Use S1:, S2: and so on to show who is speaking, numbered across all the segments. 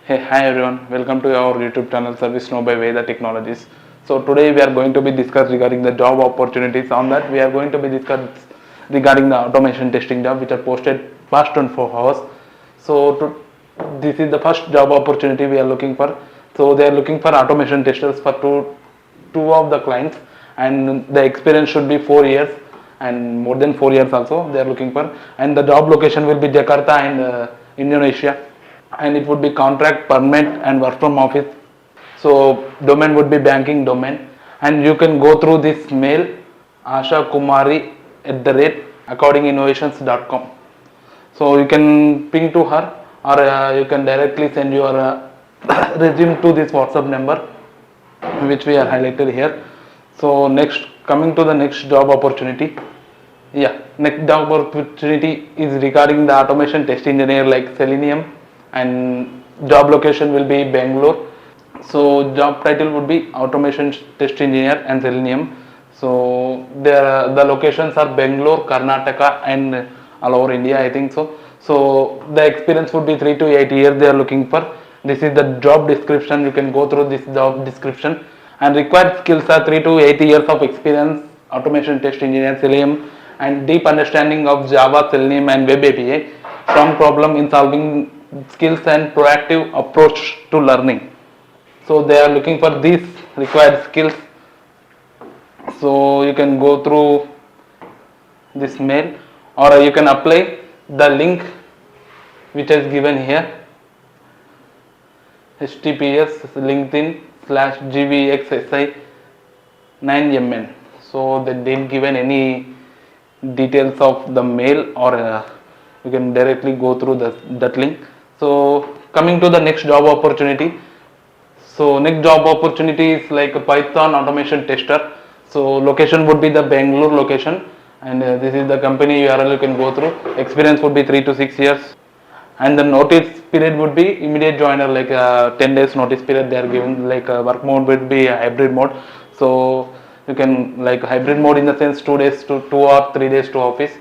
S1: Hey, hi everyone, welcome to our YouTube channel ServiceNow by Veda Technologies. So today we are going to be discuss regarding the job opportunities. On that we are going to be discuss regarding the automation testing job which are posted past 24 hours. This is the first job opportunity we are looking for. So they are looking for automation testers for two of the clients, and the experience should be 4 years and more than 4 years also they are looking for, and the job location will be Jakarta and Indonesia, and it would be contract, permanent and work from office. So domain would be banking domain, and you can go through this mail Asha Kumari @accordinginnovations.com. So you can ping to her, or you can directly send your resume to this WhatsApp number which we are highlighted here. So next, coming to the next job opportunity. Next job opportunity is regarding the automation test engineer like Selenium, and job location will be Bangalore. So job title would be automation test engineer and Selenium. So the locations are Bangalore, Karnataka and all over India, I think so. So the experience would be 3 to 8 years they are looking for. This is the job description. You can go through this job description, and required skills are 3 to 8 years of experience, automation test engineer, Selenium, and deep understanding of Java, Selenium and web API, strong problem in solving skills and proactive approach to learning. So they are looking for these required skills. So you can go through this mail, or you can apply the link which is given here, https linkedin/gvxsi9mn. So they didn't given any details of the mail, or you can directly go through that link. So coming to the next job opportunity. So next job opportunity is like a Python automation tester. So location would be the Bangalore location, and this is the company URL you can go through. Experience would be 3 to 6 years, and the notice period would be immediate joiner, like 10 days notice period they are giving. Like work mode would be a hybrid mode. So you can, like, hybrid mode in the sense 2 days to 2 or 3 days to office.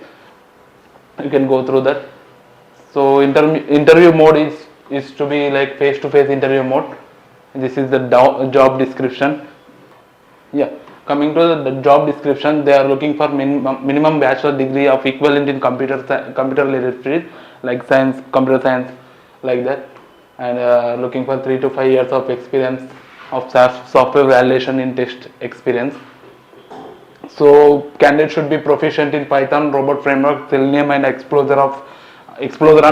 S1: You can go through that. So interview mode is to be like face to face interview mode. This is the job description. Coming to the job description, they are looking for minimum bachelor degree of equivalent in computer related field like science, computer science, like that, and looking for 3 to 5 years of experience of software validation in test experience. So candidate should be proficient in Python, robot framework, Selenium and Explorer on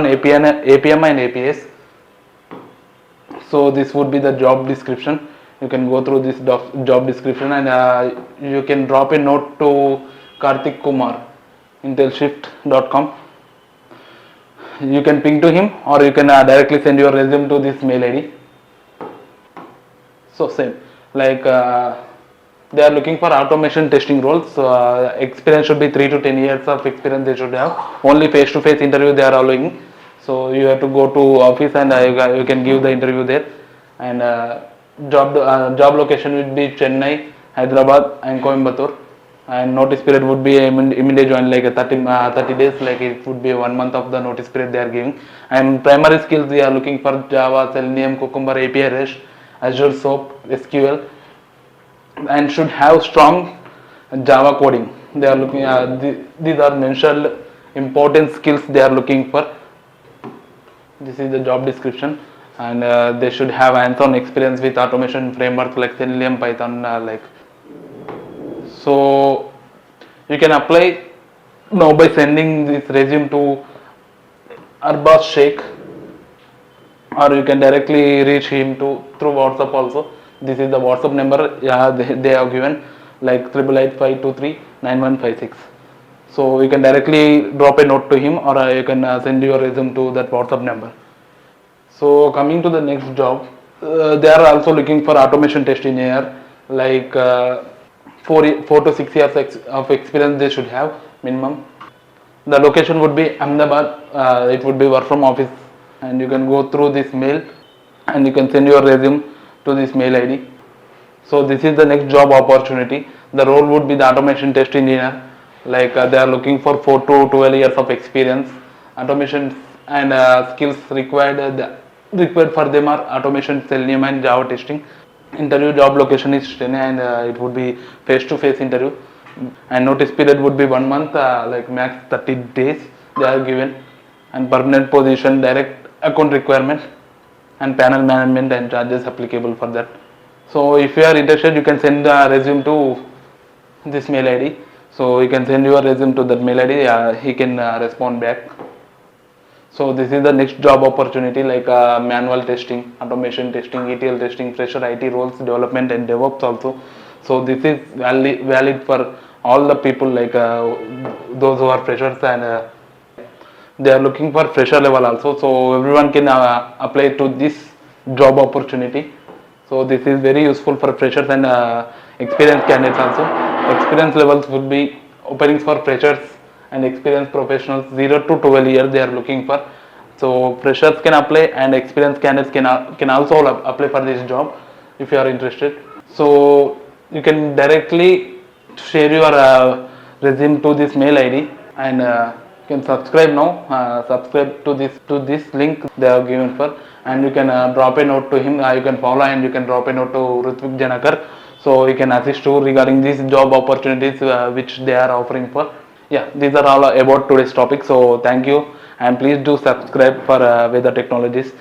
S1: APM and APS. So this would be the job description. You can go through this job description, and you can drop a note to Karthik Kumar, intelshift.com. You can ping to him, or you can directly send your resume to this mail ID. So same, like they are looking for automation testing roles. So experience should be 3 to 10 years of experience they should have. Only face to face interview they are allowing. So you have to go to office, and you can give the interview there. And job location would be Chennai, Hyderabad and Coimbatore, and notice period would be immediate join, like a 30 days, like it would be 1 month of the notice period they are giving. And primary skills they are looking for Java, Selenium, Cucumber, API REST, Azure SOAP, SQL, and should have strong Java coding. They are looking these are mentioned important skills they are looking for. This is the job description, and they should have hands-on experience with automation frameworks like Selenium, Python, like. So you can apply now by sending this resume to Arbaz Sheikh, or you can directly reach him through WhatsApp also. This is the WhatsApp number they have given, like 888-523-9156. So you can directly drop a note to him, or you can send your resume to that WhatsApp number. So coming to the next job, they are also looking for automation test engineer, like 4 to 6 years of experience they should have minimum. The location would be Ahmedabad. It would be work from office, and you can go through this mail, and you can send your resume to this mail ID. So this is the next job opportunity. The role would be the automation test engineer, like they are looking for 4 to 12 years of experience. Automation and skills required, required for them are automation, Selenium and Java testing. Interview job location is Chennai, and it would be face-to-face interview, and notice period would be 1 month, like max 30 days they are given, and permanent position, direct account requirement, and panel management and charges applicable for that. So if you are interested, you can send the resume to this mail ID. So you can send your resume to that mail ID. He can respond back. So this is the next job opportunity, like manual testing, automation testing, ETL testing, fresher IT roles, development and DevOps also. So this is valid for all the people, like those who are freshers, and they are looking for fresher level also. So everyone can apply to this job opportunity. So this is very useful for freshers and experienced candidates also. Experience levels would be openings for freshers and experienced professionals 0 to 12 years they are looking for. So freshers can apply, and experienced candidates can also apply for this job if you are interested. So you can directly share your resume to this mail ID, and you can subscribe now. Subscribe to this link they are given for, and you can drop a note to him. You can follow, and you can drop a note to Rutvik Janakar, so he can assist you regarding these job opportunities which they are offering for. Yeah, these are all about today's topic. So thank you, and please do subscribe for Veda Technologies.